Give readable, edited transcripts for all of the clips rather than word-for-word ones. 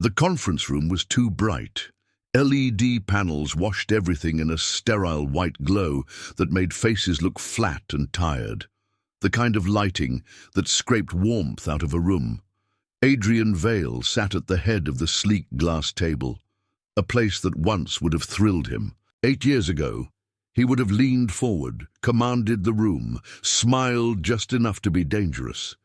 The conference room was too bright. LED panels washed everything in a sterile white glow that made faces look flat and tired. The kind of lighting that scraped warmth out of a room. Adrian Vale sat at the head of the sleek glass table, a place that once would have thrilled him. 8 years ago, he would have leaned forward, commanded the room, smiled just enough to be dangerous.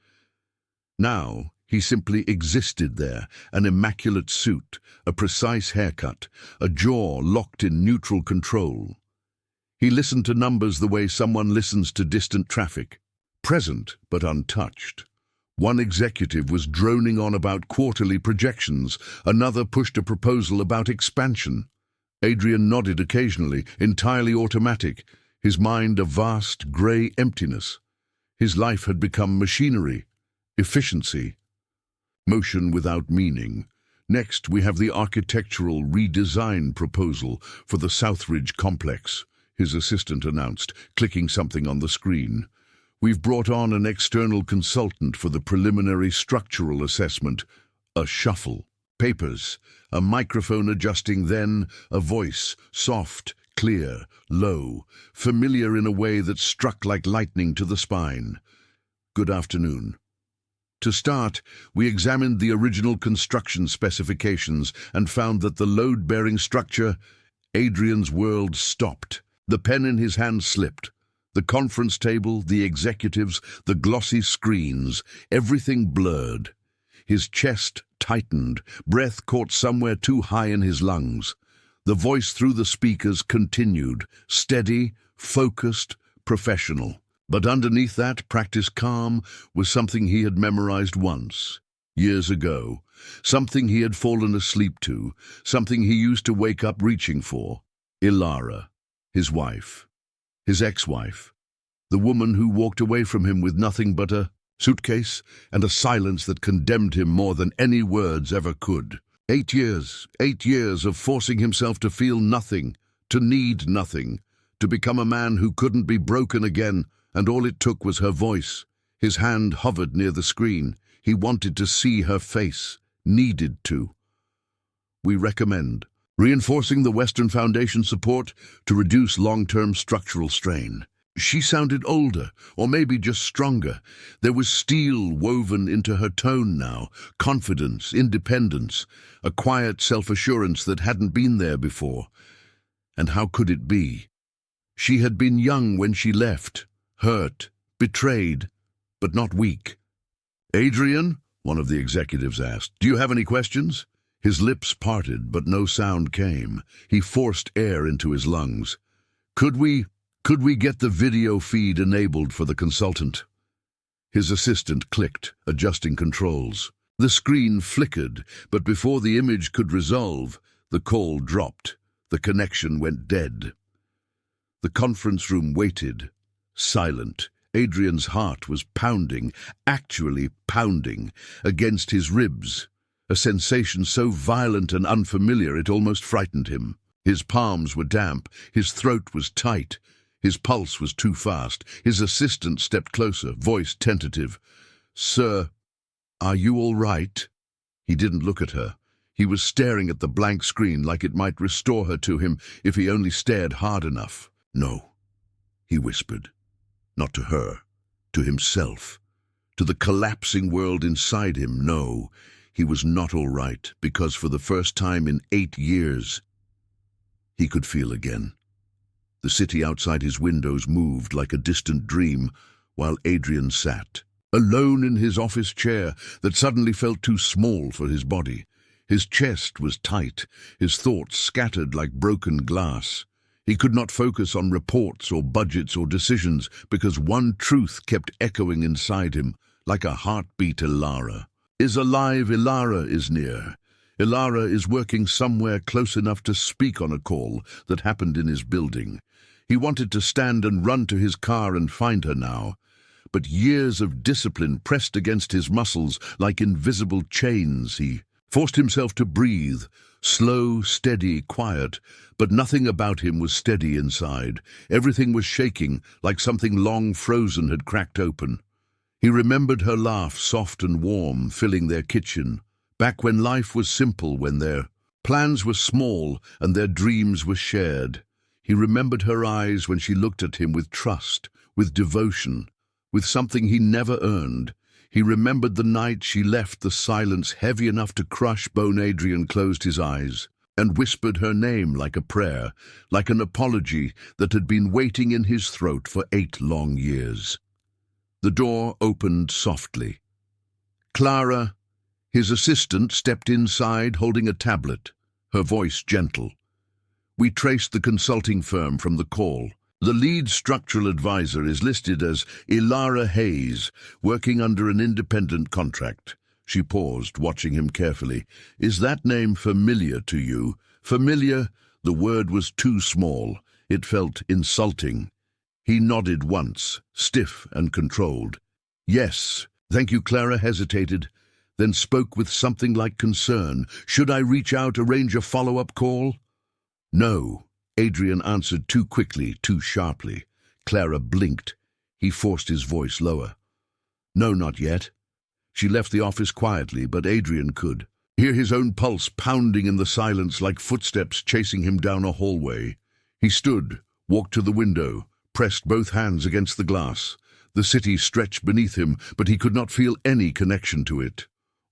Now, he simply existed there, an immaculate suit, a precise haircut, a jaw locked in neutral control. He listened to numbers the way someone listens to distant traffic, present but untouched. One executive was droning on about quarterly projections, another pushed a proposal about expansion. Adrian nodded occasionally, entirely automatic, his mind a vast grey emptiness. His life had become machinery, efficiency, motion without meaning. Next, we have the architectural redesign proposal for the Southridge complex, his assistant announced, clicking something on the screen. We've brought on an external consultant for the preliminary structural assessment, a shuffle. Papers, a microphone adjusting, then a voice, soft, clear, low, familiar in a way that struck like lightning to the spine. Good afternoon. To start, we examined the original construction specifications and found that the load-bearing structure, Adrian's world stopped. The pen in his hand slipped. The conference table, the executives, the glossy screens, everything blurred. His chest tightened, breath caught somewhere too high in his lungs. The voice through the speakers continued, steady, focused, professional. But underneath that practiced calm was something he had memorized once, years ago, something he had fallen asleep to, something he used to wake up reaching for. Ilara, his wife, his ex-wife, the woman who walked away from him with nothing but a suitcase and a silence that condemned him more than any words ever could. 8 years of forcing himself to feel nothing, to need nothing, to become a man who couldn't be broken again, and all it took was her voice. His hand hovered near the screen. He wanted to see her face, needed to. We recommend reinforcing the Western Foundation support to reduce long-term structural strain. She sounded older, or maybe just stronger. There was steel woven into her tone now, confidence, independence, a quiet self-assurance that hadn't been there before. And how could it be? She had been young when she left, hurt, betrayed, but not weak. "Adrian," one of the executives asked, "do you have any questions?" His lips parted, but no sound came. He forced air into his lungs. Could we get the video feed enabled for the consultant?" His assistant clicked, adjusting controls. The screen flickered, but before the image could resolve, the call dropped. The connection went dead. The conference room waited, silent. Adrian's heart was pounding, actually pounding, against his ribs, a sensation so violent and unfamiliar it almost frightened him. His palms were damp, his throat was tight, his pulse was too fast. His assistant stepped closer, voice tentative. "Sir, are you all right?" He didn't look at her. He was staring at the blank screen like it might restore her to him if he only stared hard enough. "No," he whispered. Not to her, to himself, to the collapsing world inside him. No, he was not all right, because for the first time in 8 years, he could feel again. The city outside his windows moved like a distant dream, while Adrian sat, alone in his office chair that suddenly felt too small for his body. His chest was tight, his thoughts scattered like broken glass. He could not focus on reports or budgets or decisions because one truth kept echoing inside him like a heartbeat. Ilara is alive, Ilara is near. Ilara is working somewhere close enough to speak on a call that happened in his building. He wanted to stand and run to his car and find her now, but years of discipline pressed against his muscles like invisible chains. He forced himself to breathe, slow, steady, quiet, but nothing about him was steady inside. Everything was shaking, like something long frozen had cracked open. He remembered her laugh, soft and warm, filling their kitchen, back when life was simple, when their plans were small and their dreams were shared. He remembered her eyes when she looked at him with trust, with devotion, with something he never earned. He remembered the night she left the silence heavy enough to crush bone. Adrian closed his eyes and whispered her name like a prayer, like an apology that had been waiting in his throat for 8 long years. The door opened softly. Clara, his assistant, stepped inside holding a tablet, her voice gentle. "We traced the consulting firm from the call. The lead structural advisor is listed as Ilara Hayes, working under an independent contract." She paused, watching him carefully. "Is that name familiar to you?" Familiar? The word was too small. It felt insulting. He nodded once, stiff and controlled. "Yes, thank you." Clara hesitated, then spoke with something like concern. "Should I reach out, arrange a follow-up call?" "No," Adrian answered too quickly, too sharply. Clara blinked. He forced his voice lower. "No, not yet." She left the office quietly, but Adrian could hear his own pulse pounding in the silence like footsteps chasing him down a hallway. He stood, walked to the window, pressed both hands against the glass. The city stretched beneath him, but he could not feel any connection to it.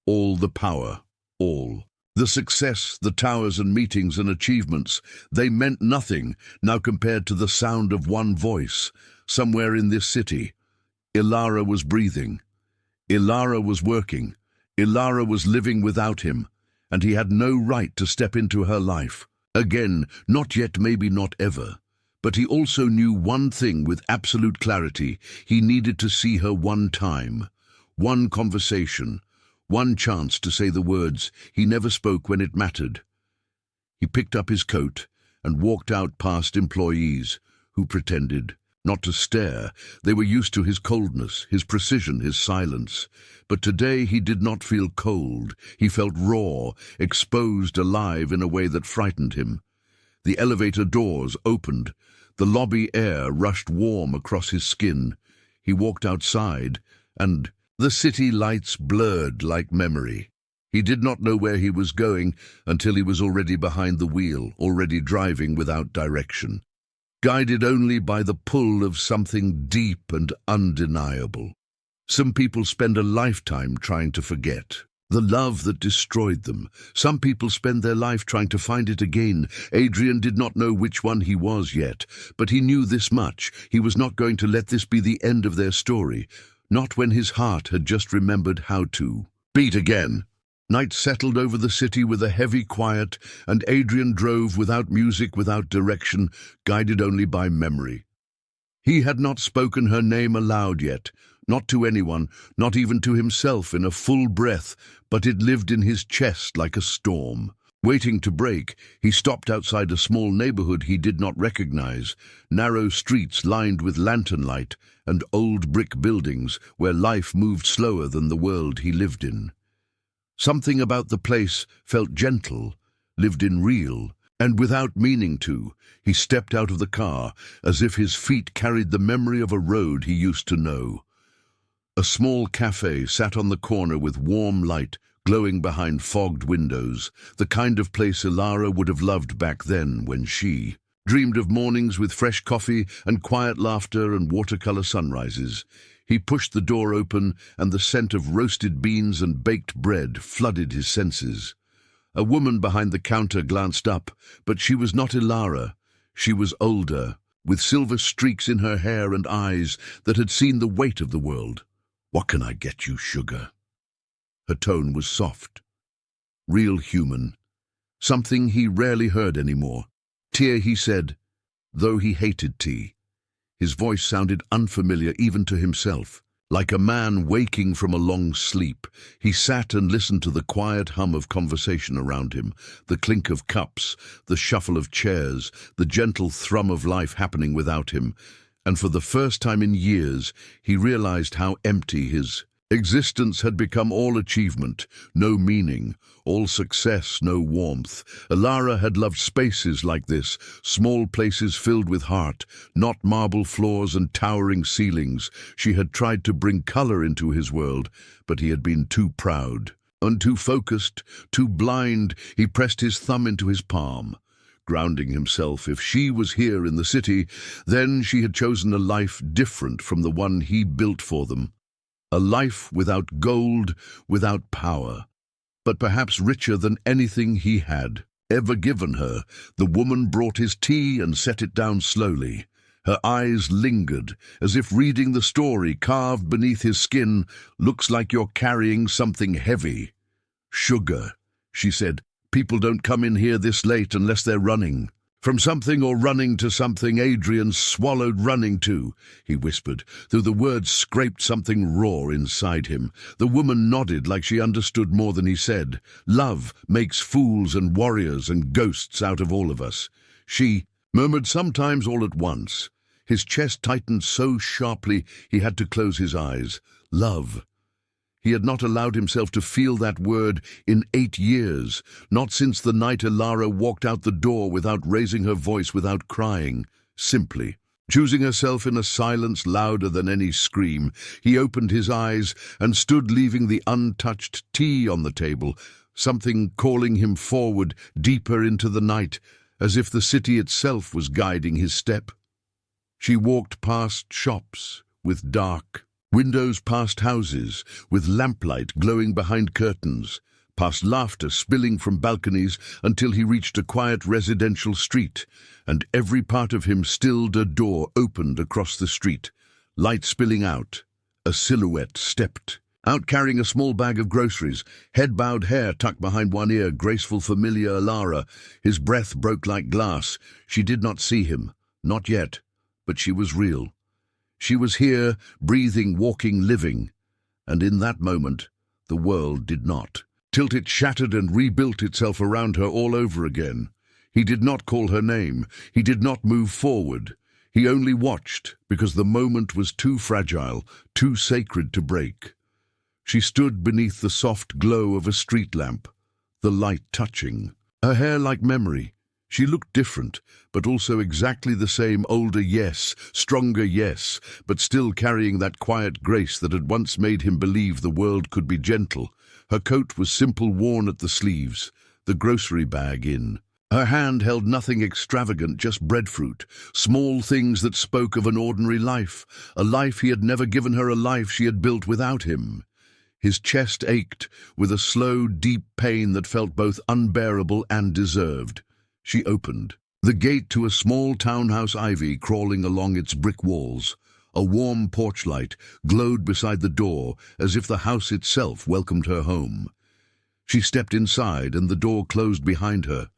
All the power, all. The success, the towers and meetings and achievements, they meant nothing now compared to the sound of one voice. Somewhere in this city, Ilara was breathing. Ilara was working. Ilara was living without him, and he had no right to step into her life. Again, not yet, maybe not ever. But he also knew one thing with absolute clarity. He needed to see her one time, one conversation, one chance to say the words he never spoke when it mattered. He picked up his coat and walked out past employees who pretended not to stare. They were used to his coldness, his precision, his silence. But today he did not feel cold. He felt raw, exposed, alive in a way that frightened him. The elevator doors opened. The lobby air rushed warm across his skin. He walked outside, and the city lights blurred like memory. He did not know where he was going until he was already behind the wheel, already driving without direction, guided only by the pull of something deep and undeniable. Some people spend a lifetime trying to forget the love that destroyed them. Some people spend their life trying to find it again. Adrian did not know which one he was yet, but he knew this much: he was not going to let this be the end of their story, not when his heart had just remembered how to beat again. Night settled over the city with a heavy quiet, and Adrian drove without music, without direction, guided only by memory. He had not spoken her name aloud yet, not to anyone, not even to himself in a full breath, but it lived in his chest like a storm. Waiting to break, he stopped outside a small neighborhood he did not recognize, narrow streets lined with lantern light and old brick buildings where life moved slower than the world he lived in. Something about the place felt gentle, lived in real, and without meaning to, he stepped out of the car as if his feet carried the memory of a road he used to know. A small cafe sat on the corner with warm light glowing behind fogged windows, the kind of place Ilara would have loved back then when she dreamed of mornings with fresh coffee and quiet laughter and watercolor sunrises. He pushed the door open, and the scent of roasted beans and baked bread flooded his senses. A woman behind the counter glanced up, but she was not Ilara. She was older, with silver streaks in her hair and eyes that had seen the weight of the world. "What can I get you, sugar?" Her tone was soft, real human, something he rarely heard anymore. "Tea," he said, though he hated tea. His voice sounded unfamiliar even to himself. Like a man waking from a long sleep, he sat and listened to the quiet hum of conversation around him, the clink of cups, the shuffle of chairs, the gentle thrum of life happening without him. And for the first time in years, he realized how empty his existence had become. All achievement, no meaning; all success, no warmth. Ilara had loved spaces like this, small places filled with heart, not marble floors and towering ceilings. She had tried to bring color into his world, but he had been too proud. And too focused, too blind, he pressed his thumb into his palm, grounding himself. If she was here in the city, then she had chosen a life different from the one he built for them. A life without gold, without power, but perhaps richer than anything he had ever given her. The woman brought his tea and set it down slowly. Her eyes lingered, as if reading the story carved beneath his skin. Looks like you're carrying something heavy. Sugar, she said. People don't come in here this late unless they're running. From something or running to something. Adrian swallowed running to, he whispered, though the words scraped something raw inside him. The woman nodded like she understood more than he said. Love makes fools and warriors and ghosts out of all of us. She murmured sometimes all at once. His chest tightened so sharply he had to close his eyes. Love. He had not allowed himself to feel that word in 8 years, not since the night Elara walked out the door without raising her voice, without crying, simply. Choosing herself in a silence louder than any scream, he opened his eyes and stood, leaving the untouched tea on the table, something calling him forward, deeper into the night, as if the city itself was guiding his step. She walked past shops with dark windows, past houses with lamplight glowing behind curtains, past laughter spilling from balconies, until he reached a quiet residential street, and every part of him stilled. A door opened across the street, light spilling out. A silhouette stepped out, carrying a small bag of groceries, head-bowed, hair tucked behind one ear, graceful, familiar Elara. His breath broke like glass. She did not see him, not yet. But she was real. She was here, breathing, walking, living. And in that moment, the world did not. Till it shattered and rebuilt itself around her all over again. He did not call her name. He did not move forward. He only watched, because the moment was too fragile, too sacred to break. She stood beneath the soft glow of a street lamp, the light touching. Her hair like memory. She looked different, but also exactly the same. Older, yes. Stronger, yes. But still carrying that quiet grace that had once made him believe the world could be gentle. Her coat was simple, worn at the sleeves, the grocery bag in. Her hand held nothing extravagant, just breadfruit, small things that spoke of an ordinary life, a life he had never given her, a life she had built without him. His chest ached with a slow, deep pain that felt both unbearable and deserved. She opened the gate to a small townhouse, ivy crawling along its brick walls. A warm porch light glowed beside the door, as if the house itself welcomed her home. She stepped inside, and the door closed behind her.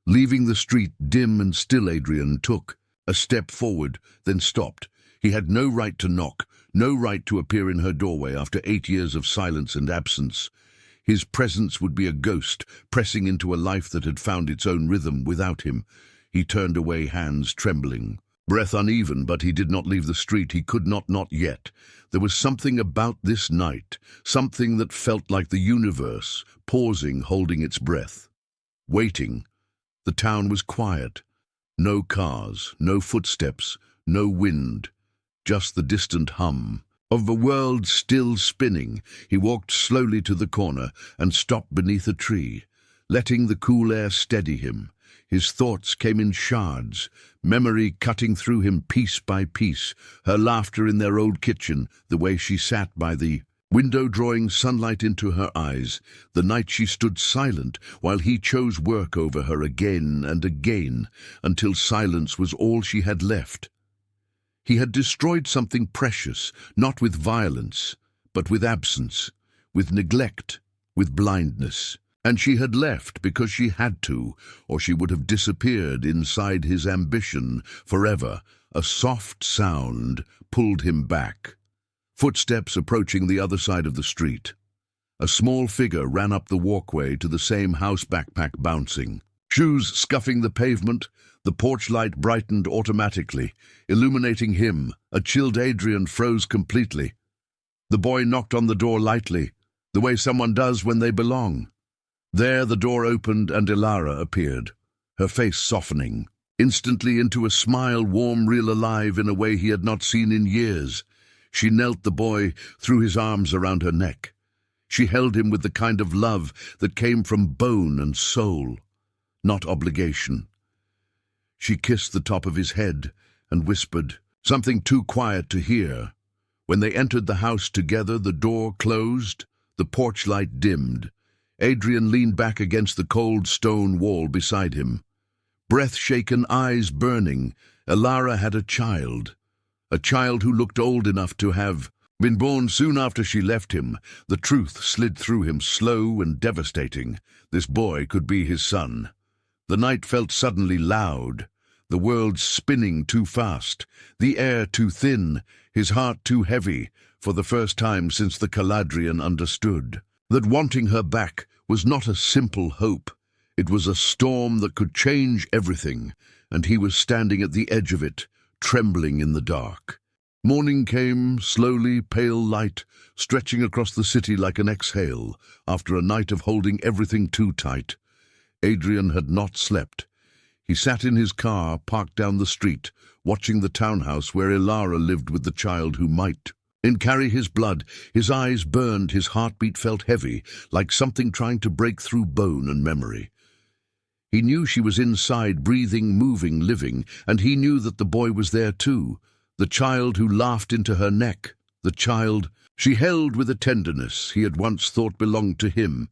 Leaving the street dim and still, Adrian took a step forward, then stopped. He had no right to knock, no right to appear in her doorway after 8 years of silence and absence. His presence would be a ghost, pressing into a life that had found its own rhythm without him. He turned away, hands trembling, breath uneven, but he did not leave the street. He could not yet. There was something about this night, something that felt like the universe, pausing, holding its breath, waiting. The town was quiet. No cars, no footsteps, no wind, just the distant hum of a world still spinning. He walked slowly to the corner and stopped beneath a tree, letting the cool air steady him. His thoughts came in shards, memory cutting through him piece by piece. Her laughter in their old kitchen, the way she sat by the window drawing sunlight into her eyes, the night she stood silent while he chose work over her again and again, until silence was all she had left. He had destroyed something precious, not with violence, but with absence, with neglect, with blindness. And she had left because she had to, or she would have disappeared inside his ambition forever. A soft sound pulled him back. Footsteps approaching the other side of the street. A small figure ran up the walkway to the same house, backpack bouncing. Shoes scuffing the pavement. The porch light brightened automatically, illuminating him. A chilled Adrian froze completely. The boy knocked on the door lightly, the way someone does when they belong. There the door opened and Elara appeared, her face softening, instantly into a smile, warm, real, alive in a way he had not seen in years. She knelt. The boy threw his arms around her neck. She held him with the kind of love that came from bone and soul, not obligation. She kissed the top of his head and whispered, something too quiet to hear. When they entered the house together, the door closed, the porch light dimmed. Adrian leaned back against the cold stone wall beside him. Breath-shaken, eyes burning, Elara had a child who looked old enough to have been born soon after she left him. The truth slid through him, slow and devastating. This boy could be his son. The night felt suddenly loud, the world spinning too fast, the air too thin, his heart too heavy, for the first time since the Caladrian understood that wanting her back was not a simple hope. It was a storm that could change everything, and he was standing at the edge of it, trembling in the dark. Morning came, slowly, pale light, stretching across the city like an exhale, after a night of holding everything too tight. Adrian had not slept. He sat in his car, parked down the street, watching the townhouse where Elara lived with the child who might carry his blood. His eyes burned, his heartbeat felt heavy, like something trying to break through bone and memory. He knew she was inside, breathing, moving, living, and he knew that the boy was there too, the child who laughed into her neck, the child she held with a tenderness he had once thought belonged to him.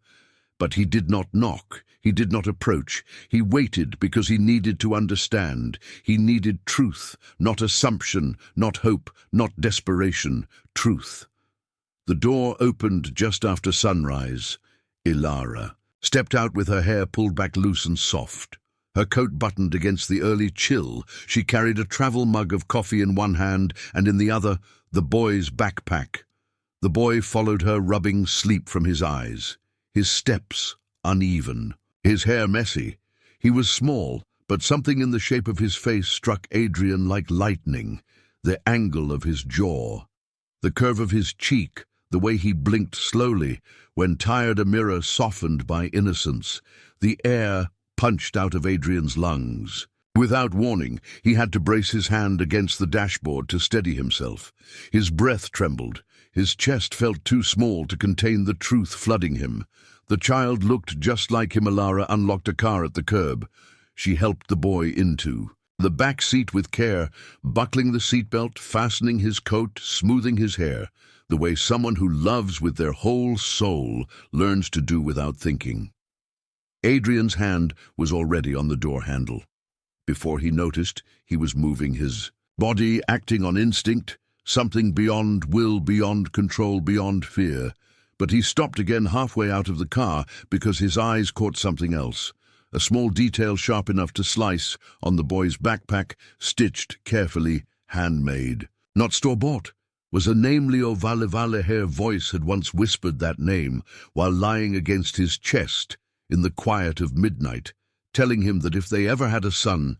But he did not knock, he did not approach. He waited because he needed to understand. He needed truth, not assumption, not hope, not desperation, truth. The door opened just after sunrise. Elara stepped out with her hair pulled back loose and soft, her coat buttoned against the early chill. She carried a travel mug of coffee in one hand, and in the other, the boy's backpack. The boy followed her, rubbing sleep from his eyes, his steps uneven, his hair messy. He was small, but something in the shape of his face struck Adrian like lightning, the angle of his jaw, the curve of his cheek, the way he blinked slowly when tired, a mirror softened by innocence. The air punched out of Adrian's lungs. Without warning, he had to brace his hand against the dashboard to steady himself. His breath trembled. His chest felt too small to contain the truth flooding him. The child looked just like him. Elara unlocked a car at the curb. She helped the boy into the back seat with care, buckling the seatbelt, fastening his coat, smoothing his hair, the way someone who loves with their whole soul learns to do without thinking. Adrian's hand was already on the door handle. Before he noticed, he was moving his body, acting on instinct, something beyond will, beyond control, beyond fear. But he stopped again halfway out of the car because his eyes caught something else. A small detail sharp enough to slice on the boy's backpack, stitched carefully, handmade. Not store-bought. Was a name Leo Valevaleher voice had once whispered that name while lying against his chest in the quiet of midnight, telling him that if they ever had a son,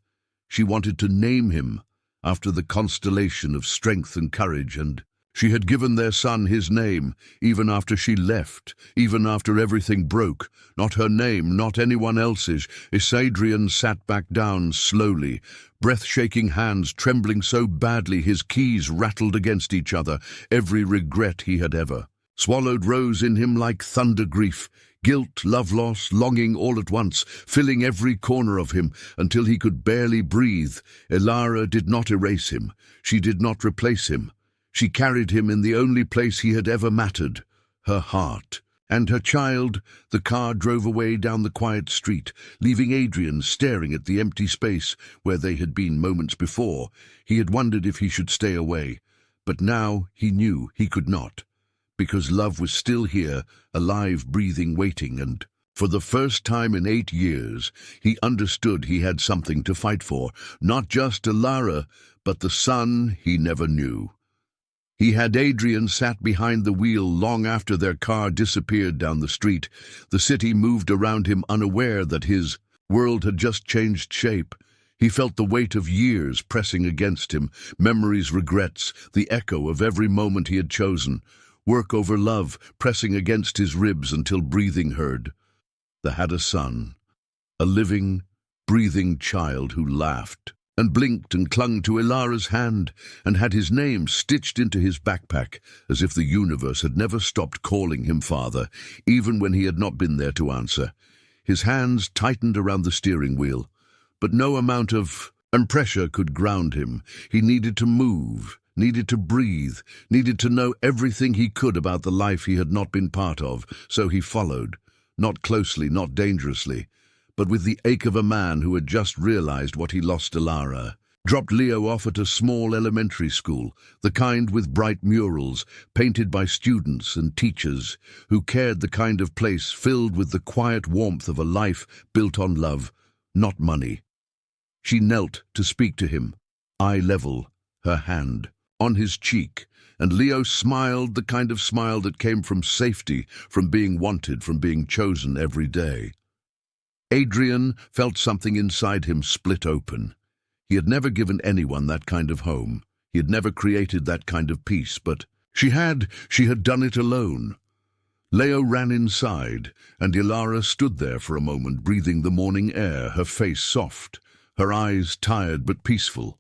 she wanted to name him after the constellation of strength and courage, and she had given their son his name, even after she left, even after everything broke. Not her name, not anyone else's. Adrian sat back down slowly, breath-shaking hands trembling so badly his keys rattled against each other. Every regret he had ever swallowed rose in him like thunder. Grief, guilt, love loss, longing all at once, filling every corner of him until he could barely breathe. Elara did not erase him. She did not replace him. She carried him in the only place he had ever mattered, her heart. And her child. The car drove away down the quiet street, leaving Adrian staring at the empty space where they had been moments before. He had wondered if he should stay away, but now he knew he could not, because love was still here, alive, breathing, waiting, and for the first time in 8 years, he understood he had something to fight for, not just Elara, but the son he never knew. He had Adrian sat behind the wheel long after their car disappeared down the street. The city moved around him, unaware that his world had just changed shape. He felt the weight of years pressing against him, memories, regrets, the echo of every moment he had chosen. Work over love pressing against his ribs until breathing heard. They had a son, a living, breathing child who laughed and blinked and clung to Ilara's hand and had his name stitched into his backpack, as if the universe had never stopped calling him father, even when he had not been there to answer. His hands tightened around the steering wheel, but no amount of pressure could ground him. He needed to move, needed to breathe, needed to know everything he could about the life he had not been part of, so he followed, not closely, not dangerously, but with the ache of a man who had just realized what he lost Ilara. Dropped Leo off at a small elementary school, the kind with bright murals, painted by students and teachers who cared, the kind of place filled with the quiet warmth of a life built on love, not money. She knelt to speak to him, eye level, her hand on his cheek, and Leo smiled, the kind of smile that came from safety, from being wanted, from being chosen every day. Adrian felt something inside him split open. He had never given anyone that kind of home. He had never created that kind of peace, but she had done it alone. Leo ran inside, and Ilara stood there for a moment, breathing the morning air, her face soft, her eyes tired but peaceful.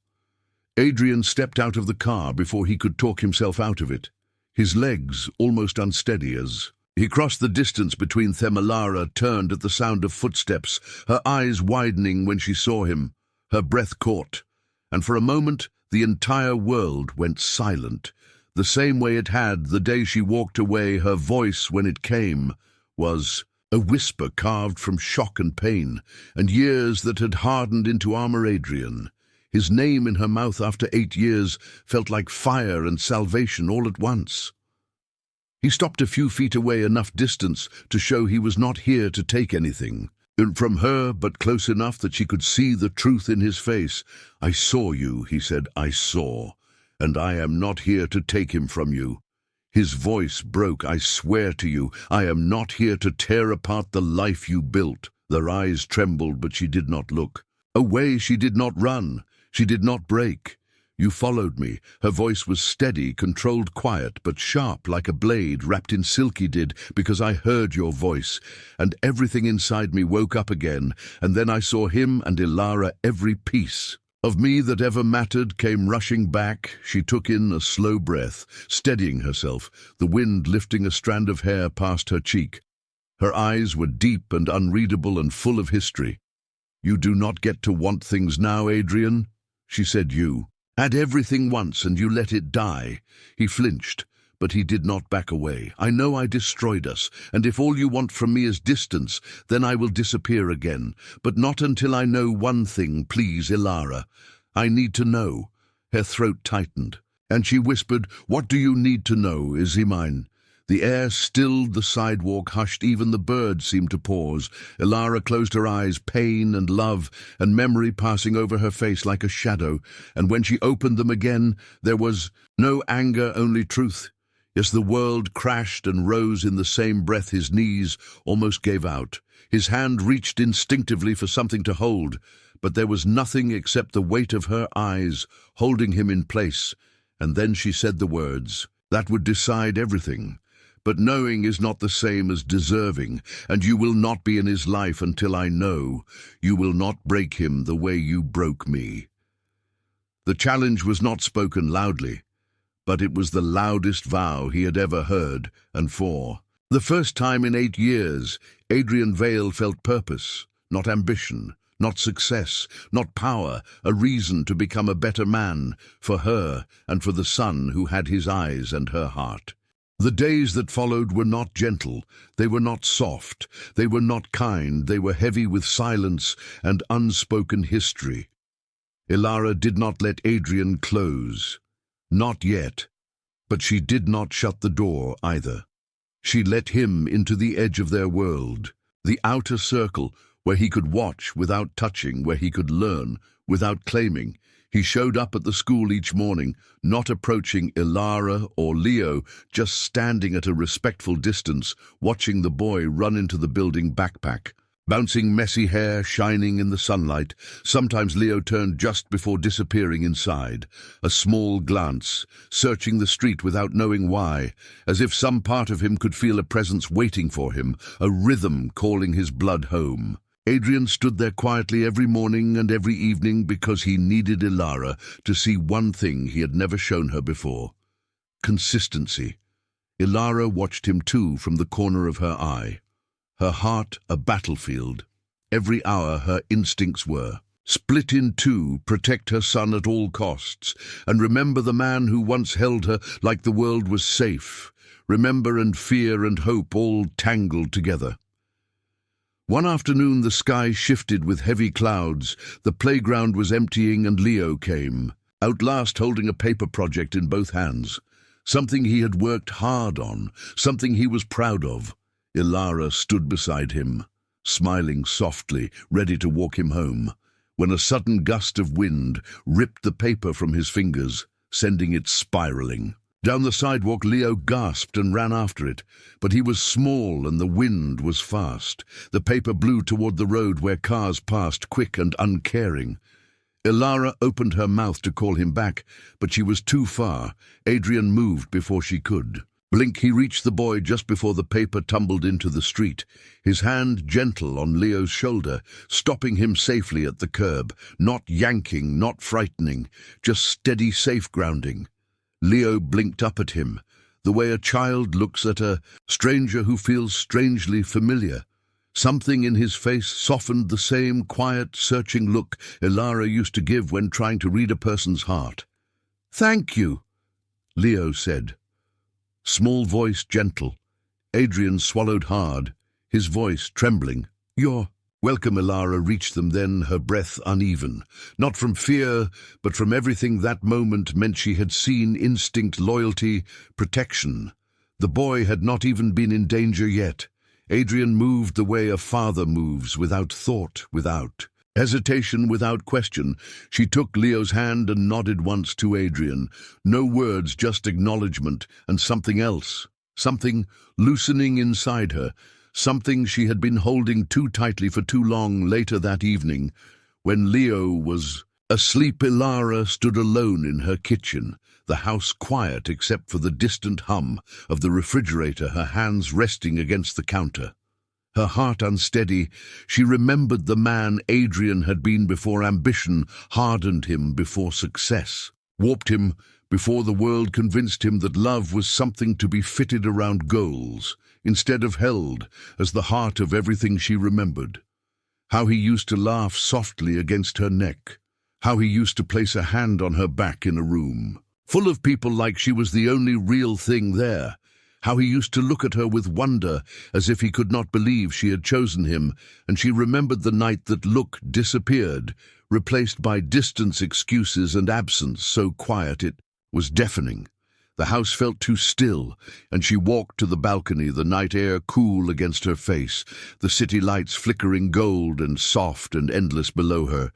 Adrian stepped out of the car before he could talk himself out of it, his legs almost unsteady as he crossed the distance between them. Ilara turned at the sound of footsteps, her eyes widening when she saw him, her breath caught, and for a moment the entire world went silent, the same way it had the day she walked away. Her voice, when it came, was a whisper carved from shock and pain, and years that had hardened into armor. Adrian, his name in her mouth after 8 years, felt like fire and salvation all at once. He stopped a few feet away, enough distance to show he was not here to take anything from her, but close enough that she could see the truth in his face. "I saw you," he said, "I saw, and I am not here to take him from you." His voice broke. "I swear to you, I am not here to tear apart the life you built." Their eyes trembled, but she did not look. Away, she did not run. She did not break. "You followed me." Her voice was steady, controlled, quiet, but sharp like a blade wrapped in silk. "He did, because I heard your voice, and everything inside me woke up again, and then I saw him and Ilara. Every piece of me that ever mattered came rushing back." She took in a slow breath, steadying herself, the wind lifting a strand of hair past her cheek. Her eyes were deep and unreadable and full of history. "You do not get to want things now, Adrian," she said. "You had everything once, and you let it die." He flinched, but he did not back away. "I know I destroyed us, and if all you want from me is distance, then I will disappear again. But not until I know one thing, please, Ilara. I need to know." Her throat tightened, and she whispered, "What do you need to know? Is he mine?" The air stilled, the sidewalk hushed, even the birds seemed to pause. Ilara closed her eyes, pain and love and memory passing over her face like a shadow, and when she opened them again, there was no anger, only truth. Yes, the world crashed and rose in the same breath. His knees almost gave out. His hand reached instinctively for something to hold, but there was nothing except the weight of her eyes holding him in place. And then she said the words that would decide everything. "But knowing is not the same as deserving, and you will not be in his life until I know. You will not break him the way you broke me." The challenge was not spoken loudly, but it was the loudest vow he had ever heard, and for the first time in 8 years, Adrian Vale felt purpose, not ambition, not success, not power, a reason to become a better man, for her and for the son who had his eyes and her heart. The days that followed were not gentle, they were not soft, they were not kind, they were heavy with silence and unspoken history. Ilara did not let Adrian close. Not yet. But she did not shut the door either. She let him into the edge of their world, the outer circle, where he could watch without touching, where he could learn without claiming. He showed up at the school each morning, not approaching Ilara or Leo, just standing at a respectful distance, watching the boy run into the building, backpack, bouncing messy hair shining in the sunlight. Sometimes Leo turned just before disappearing inside, a small glance, searching the street without knowing why, as if some part of him could feel a presence waiting for him, a rhythm calling his blood home. Adrian stood there quietly every morning and every evening because he needed Ilara to see one thing he had never shown her before: consistency. Ilara watched him too from the corner of her eye. Her heart a battlefield. Every hour her instincts were: split in two, protect her son at all costs, and remember the man who once held her like the world was safe. Remember and fear and hope all tangled together. One afternoon the sky shifted with heavy clouds, the playground was emptying and Leo came, out last holding a paper project in both hands. Something he had worked hard on, something he was proud of. Ilara stood beside him, smiling softly, ready to walk him home, when a sudden gust of wind ripped the paper from his fingers, sending it spiraling. Down the sidewalk Leo gasped and ran after it, but he was small and the wind was fast. The paper blew toward the road where cars passed, quick and uncaring. Ilara opened her mouth to call him back, but she was too far. Adrian moved before she could. Blink, he reached the boy just before the paper tumbled into the street, his hand gentle on Leo's shoulder, stopping him safely at the curb, not yanking, not frightening, just steady safe grounding. Leo blinked up at him, the way a child looks at a stranger who feels strangely familiar. Something in his face softened the same quiet, searching look Ilara used to give when trying to read a person's heart. "Thank you," Leo said. Small voice gentle. Adrian swallowed hard, his voice trembling. "You're welcome." Ilara reached them then, her breath uneven. Not from fear, but from everything that moment meant she had seen: instinct, loyalty, protection. The boy had not even been in danger yet. Adrian moved the way a father moves, without thought, without hesitation, without question. She took Leo's hand and nodded once to Adrian. No words, just acknowledgement, and something else. Something loosening inside her. Something she had been holding too tightly for too long. Later that evening, when Leo was asleep, Ilara stood alone in her kitchen, the house quiet except for the distant hum of the refrigerator, her hands resting against the counter. Her heart unsteady, she remembered the man Adrian had been before ambition hardened him, before success warped him, before the world convinced him that love was something to be fitted around goals, instead of held as the heart of everything she remembered. How he used to laugh softly against her neck, how he used to place a hand on her back in a room full of people like she was the only real thing there. How he used to look at her with wonder, as if he could not believe she had chosen him, and she remembered the night that look disappeared, replaced by distance, excuses, and absence so quiet it was deafening. The house felt too still, and she walked to the balcony, the night air cool against her face, the city lights flickering gold and soft and endless below her.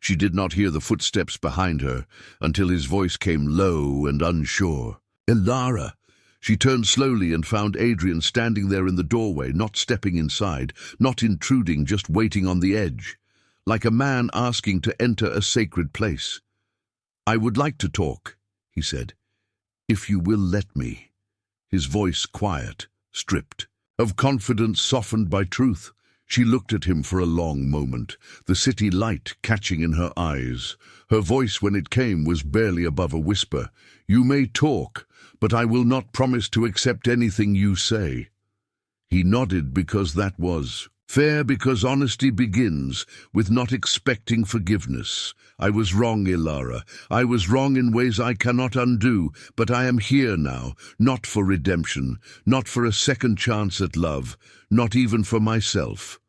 She did not hear the footsteps behind her, until his voice came low and unsure. "Ilara!" She turned slowly and found Adrian standing there in the doorway, not stepping inside, not intruding, just waiting on the edge, like a man asking to enter a sacred place. "I would like to talk," he said. "If you will let me." His voice quiet, stripped of confidence, softened by truth. She looked at him for a long moment, the city light catching in her eyes. Her voice, when it came, was barely above a whisper. "You may talk, but I will not promise to accept anything you say." He nodded, because that was fair, because honesty begins with not expecting forgiveness. "I was wrong, Ilara. I was wrong in ways I cannot undo, but I am here now, not for redemption, not for a second chance at love, not even for myself.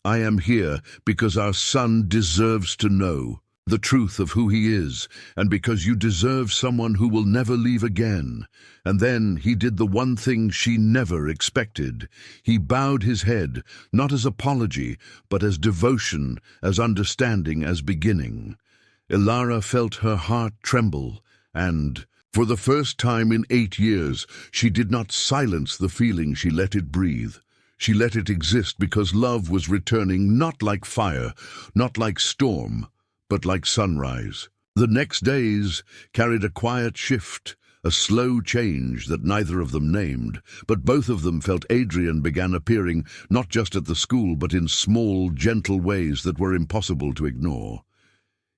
I am here because our son deserves to know the truth of who he is, and because you deserve someone who will never leave again." And then he did the one thing she never expected. He bowed his head, not as apology, but as devotion, as understanding, as beginning. Ilara felt her heart tremble, and, for the first time in 8 years, she did not silence the feeling. She let it breathe. She let it exist, because love was returning, not like fire, not like storm, but like sunrise. The next days carried a quiet shift, a slow change that neither of them named, but both of them felt Adrian began appearing not just at the school but in small, gentle ways that were impossible to ignore.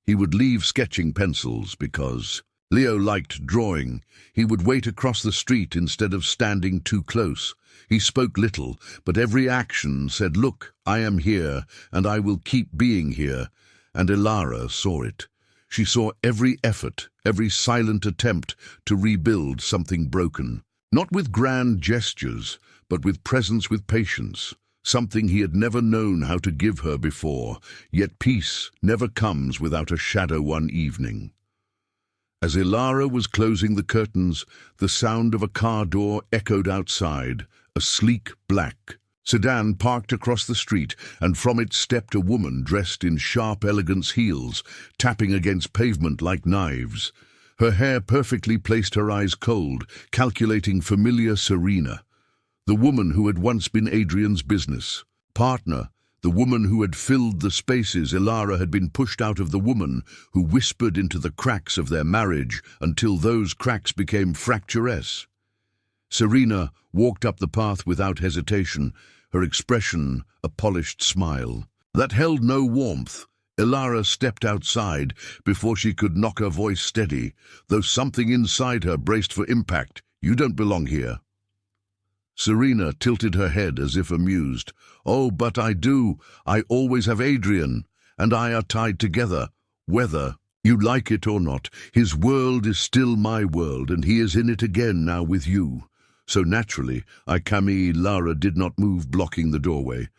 He would leave sketching pencils because Leo liked drawing. He would wait across the street instead of standing too close. He spoke little, but every action said, "Look, I am here, and I will keep being here." And Ilara saw it. She saw every effort, every silent attempt to rebuild something broken. Not with grand gestures, but with presence, with patience. Something he had never known how to give her before. Yet peace never comes without a shadow one evening. As Ilara was closing the curtains, the sound of a car door echoed outside, a sleek black sedan parked across the street, and from it stepped a woman dressed in sharp elegance heels, tapping against pavement like knives. Her hair perfectly placed, her eyes cold, calculating, familiar Serena. The woman who had once been Adrian's business partner, the woman who had filled the spaces Ilara had been pushed out of, the woman who whispered into the cracks of their marriage until those cracks became fractures. Serena walked up the path without hesitation, her expression a polished smile that held no warmth. Ilara stepped outside before she could knock her voice steady, though something inside her braced for impact. "You don't belong here." Serena tilted her head as if amused. "Oh, but I do. I always have. Adrian and I are tied together, whether you like it or not. His world is still my world, and he is in it again now with you. So naturally, Lara did not move, blocking the doorway.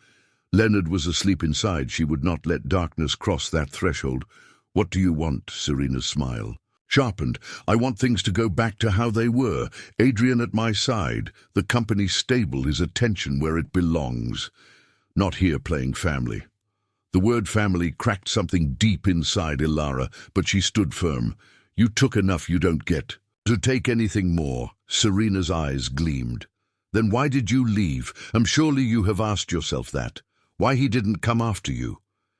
Leonard was asleep inside. She would not let darkness cross that threshold. "What do you want?" Serena's smile sharpened. "I want things to go back to how they were. Adrian at my side, the company stable, his attention where it belongs. Not here playing family." The word family cracked something deep inside Ilara, but she stood firm. "You took enough. You don't get to take anything more." Serena's eyes gleamed. "Then why did you leave? Surely you have asked yourself that. Why he didn't come after you?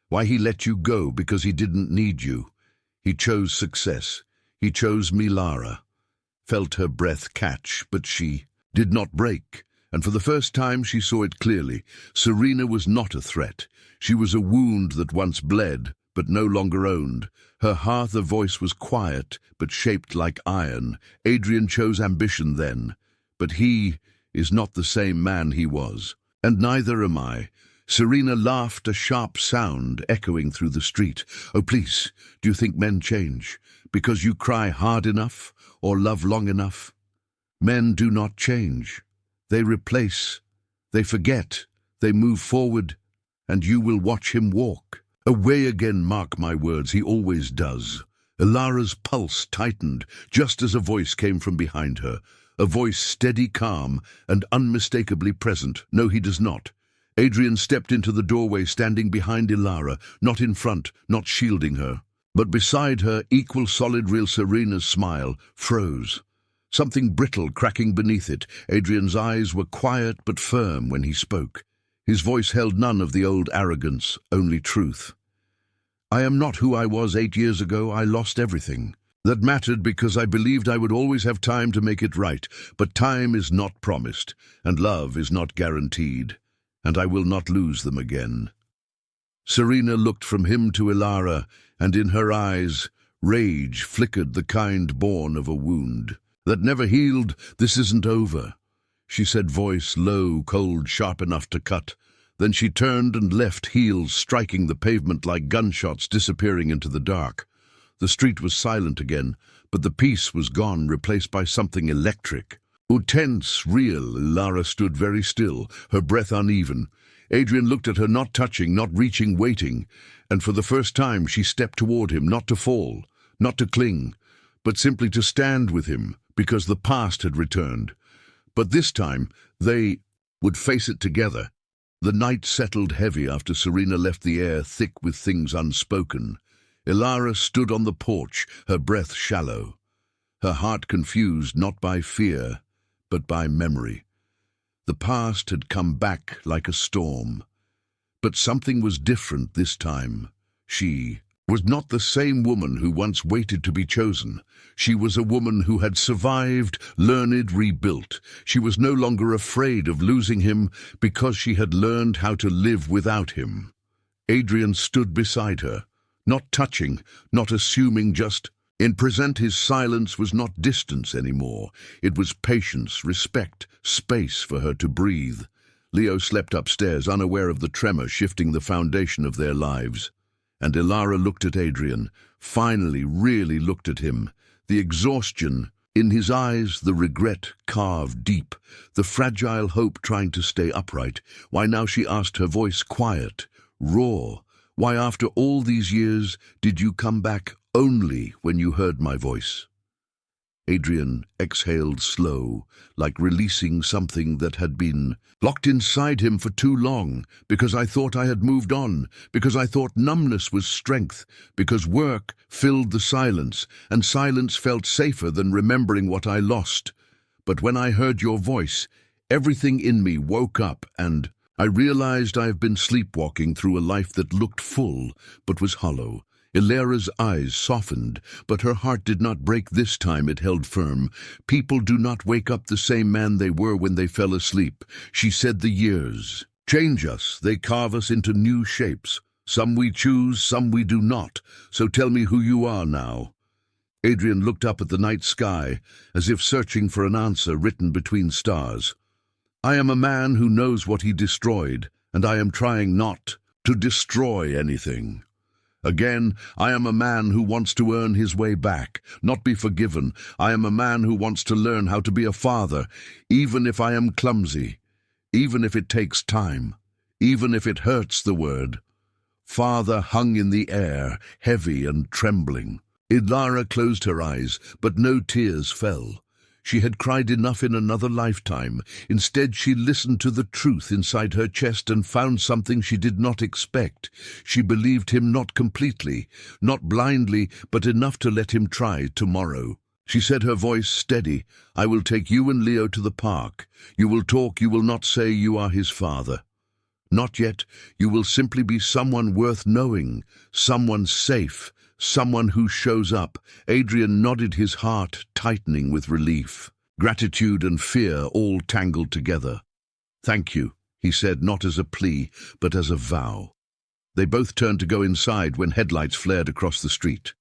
Why he let you go because he didn't need you? He chose success. He chose Lara." Felt her breath catch, but she did not break. And for the first time she saw it clearly. Serena was not a threat. She was a wound that once bled, but no longer owned. Her hearth of voice was quiet, but shaped like iron. Adrian chose ambition then, but he is not the same man he was. And neither am I. Serena laughed, a sharp sound echoing through the street. "Oh, please, do you think men change because you cry hard enough or love long enough? Men do not change. They replace, they forget, they move forward, and you will watch him walk away again. Mark my words, he always does." Ilara's pulse tightened just as a voice came from behind her, a voice steady, calm, and unmistakably present. "No, he does not." Adrian stepped into the doorway, standing behind Ilara, not in front, not shielding her, but beside her. Equal, solid, real. Serena's smile froze, something brittle cracking beneath it. Adrian's eyes were quiet but firm when he spoke. His voice held none of the old arrogance, only truth. "I am not who I was 8 years ago. I lost everything that mattered because I believed I would always have time to make it right. But time is not promised, and love is not guaranteed, and I will not lose them again." Serena looked from him to Ilara, and in her eyes rage flickered, the kind born of a wound that never healed. "This isn't over," she said, voice low, cold, sharp enough to cut. Then she turned and left, heels striking the pavement like gunshots, disappearing into the dark. The street was silent again, but the peace was gone, replaced by something electric. Tense, real. Ilara stood very still, her breath uneven. Adrian looked at her, not touching, not reaching, waiting. And for the first time she stepped toward him, not to fall, not to cling, but simply to stand with him, because the past had returned. But this time they would face it together. The night settled heavy after Serena left, the air thick with things unspoken. Ilara stood on the porch, her breath shallow, her heart confused not by fear, but by memory. The past had come back like a storm. But something was different this time. She was not the same woman who once waited to be chosen. She was a woman who had survived, learned, rebuilt. She was no longer afraid of losing him because she had learned how to live without him. Adrian stood beside her, not touching, not assuming, just in present. His silence was not distance anymore. It was patience, respect, space for her to breathe. Leo slept upstairs, unaware of the tremor shifting the foundation of their lives. And Ilara looked at Adrian, finally really looked at him. The exhaustion in his eyes, the regret carved deep, the fragile hope trying to stay upright. Why now, she asked, her voice quiet, raw. Why, after all these years, did you come back only when you heard my voice? Adrian exhaled slow, like releasing something that had been locked inside him for too long, because I thought I had moved on, because I thought numbness was strength, because work filled the silence, and silence felt safer than remembering what I lost. But when I heard your voice, everything in me woke up, and I realized I have been sleepwalking through a life that looked full, but was hollow. Ilara's eyes softened, but her heart did not break this time. It held firm. People do not wake up the same man they were when they fell asleep. She said the years change us. They carve us into new shapes. Some we choose, some we do not. So tell me who you are now. Adrian looked up at the night sky, as if searching for an answer written between stars. I am a man who knows what he destroyed, and I am trying not to destroy anything. Again, I am a man who wants to earn his way back, not be forgiven. I am a man who wants to learn how to be a father, even if I am clumsy, even if it takes time, even if it hurts. The word father hung in the air, heavy and trembling. Ilara closed her eyes, but no tears fell. She had cried enough in another lifetime. Instead, she listened to the truth inside her chest and found something she did not expect. She believed him, not completely, not blindly, but enough to let him try tomorrow. She said, her voice steady, I will take you and Leo to the park. You will talk, you will not say you are his father. Not yet. You will simply be someone worth knowing, someone safe, someone who shows up. Adrian nodded, his heart tightening with relief. Gratitude and fear all tangled together. Thank you, he said, not as a plea, but as a vow. They both turned to go inside when headlights flared across the street.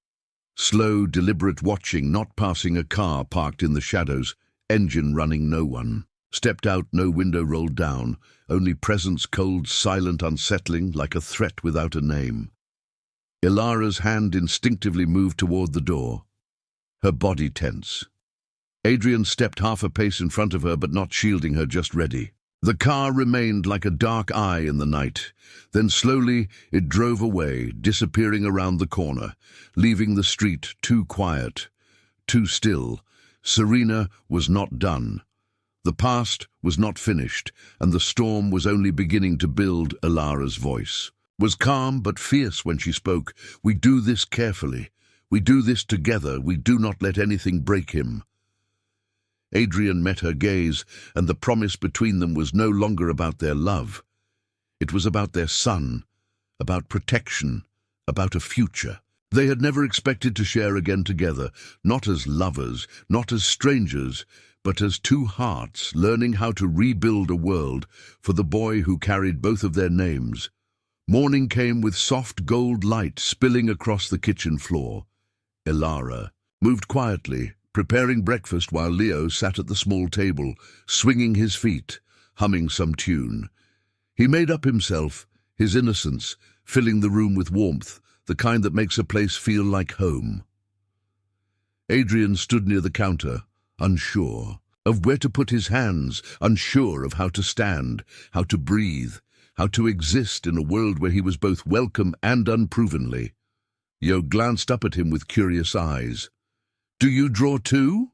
Slow, deliberate watching, not passing a car parked in the shadows, engine running, no one. Stepped out, no window rolled down, only presence, cold, silent, unsettling, like a threat without a name. Ilara's hand instinctively moved toward the door, her body tense. Adrian stepped half a pace in front of her, but not shielding her, just ready. The car remained like a dark eye in the night. Then slowly it drove away, disappearing around the corner, leaving the street too quiet, too still. Serena was not done. The past was not finished, and the storm was only beginning to build. Ilara's voice was calm but fierce when she spoke. We do this carefully. We do this together. We do not let anything break him. Adrian met her gaze, and the promise between them was no longer about their love. It was about their son, about protection, about a future. They had never expected to share again together, not as lovers, not as strangers, but as two hearts learning how to rebuild a world for the boy who carried both of their names. Morning came with soft gold light spilling across the kitchen floor. Ilara moved quietly, preparing breakfast while Leo sat at the small table, swinging his feet, humming some tune. He made up himself, his innocence, filling the room with warmth, the kind that makes a place feel like home. Adrian stood near the counter, unsure of where to put his hands, unsure of how to stand, how to breathe, how to exist in a world where he was both welcome and unprovenly. Leo glanced up at him with curious eyes. Do you draw too?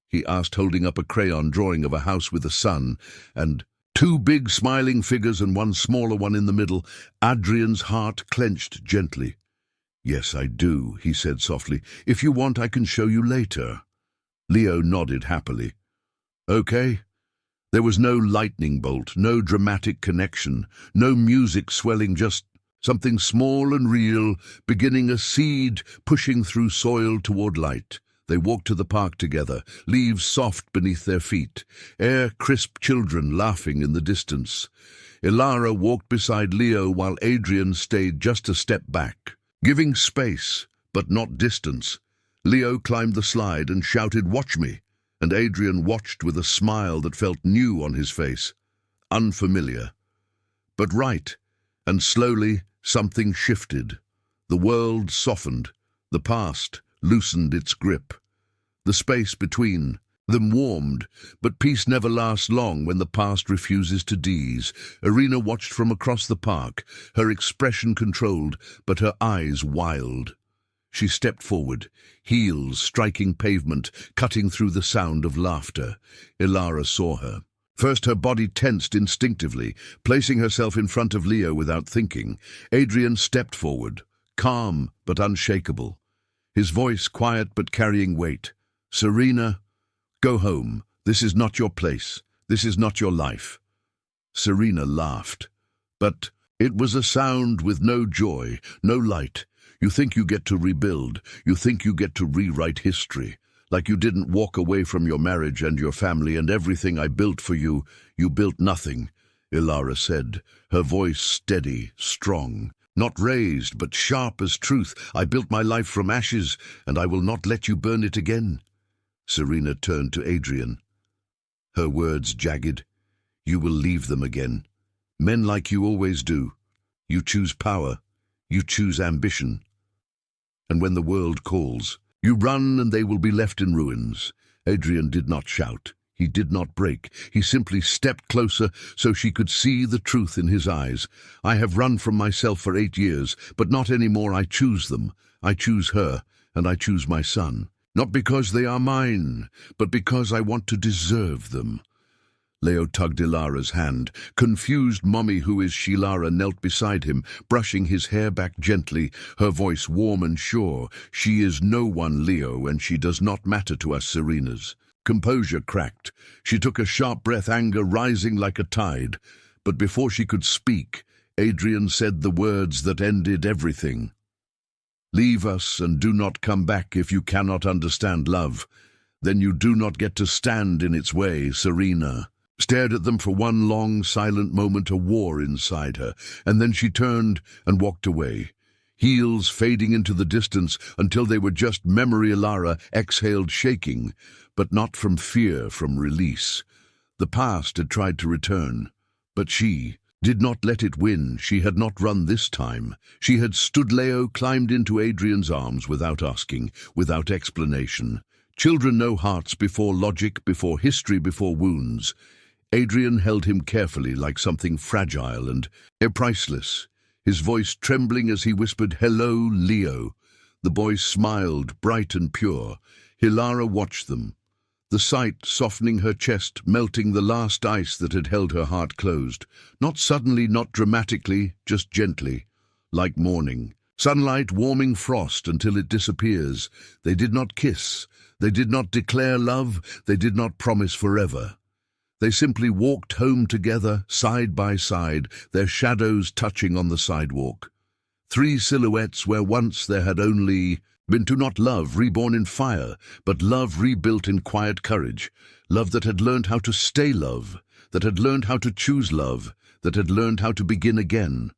He asked, holding up a crayon drawing of a house with a sun, and two big smiling figures and one smaller one in the middle. Adrian's heart clenched gently. Yes, I do, he said softly. If you want, I can show you later. Leo nodded happily. Okay. There was no lightning bolt, no dramatic connection, no music swelling, just Something small and real, beginning a seed, pushing through soil toward light. They walked to the park together, leaves soft beneath their feet, air crisp, children laughing in the distance. Ilara walked beside Leo while Adrian stayed just a step back, giving space, but not distance. Leo climbed the slide and shouted, "Watch me," and Adrian watched with a smile that felt new on his face. Unfamiliar, but right, and slowly something shifted. The world softened, the past loosened its grip. The space between them warmed, but peace never lasts long when the past refuses to ease. Irina watched from across the park, her expression controlled, but her eyes wild. She stepped forward, heels striking pavement, cutting through the sound of laughter. Ilara saw her. First, her body tensed instinctively, placing herself in front of Leo without thinking. Adrian stepped forward, calm but unshakable, his voice quiet but carrying weight. "Serena, go home. This is not your place. This is not your life." Serena laughed, but it was a sound with no joy, no light. "You think you get to rebuild. You think you get to rewrite history. Like you didn't walk away from your marriage and your family and everything I built for you. You built nothing," Ilara said, her voice steady, strong. "Not raised, but sharp as truth. I built my life from ashes, and I will not let you burn it again." Serena turned to Adrian, her words jagged. "You will leave them again. Men like you always do. You choose power. You choose ambition. And when the world calls, you run and they will be left in ruins." Adrian did not shout. He did not break. He simply stepped closer so she could see the truth in his eyes. "I have run from myself for 8 years, but not anymore. I choose them. I choose her, and I choose my son. Not because they are mine, but because I want to deserve them." Leo tugged Ilara's hand. Confused, "Mommy, who is she?" Lara knelt beside him, brushing his hair back gently, her voice warm and sure. "She is no one, Leo, and she does not matter to us Serenas." Composure cracked. She took a sharp breath, anger rising like a tide. But before she could speak, Adrian said the words that ended everything. "Leave us and do not come back if you cannot understand love. Then you do not get to stand in its way." Serena stared at them for one long, silent moment, a war inside her, and then she turned and walked away, heels fading into the distance until they were just memory. Ilara exhaled, shaking, but not from fear, from release. The past had tried to return, but she did not let it win. She had not run this time. She had stood. Leo climbed into Adrian's arms without asking, without explanation. Children know hearts before logic, before history, before wounds. Adrian held him carefully, like something fragile and priceless, his voice trembling as he whispered, "Hello, Leo." The boy smiled, bright and pure. Ilara watched them, the sight softening her chest, melting the last ice that had held her heart closed. Not suddenly, not dramatically, just gently, like morning. Sunlight warming frost until it disappears. They did not kiss. They did not declare love. They did not promise forever. They simply walked home together, side by side, their shadows touching on the sidewalk. 3 silhouettes where once there had only been two. Not love reborn in fire, but love rebuilt in quiet courage. Love that had learned how to stay love, that had learned how to choose love, that had learned how to begin again.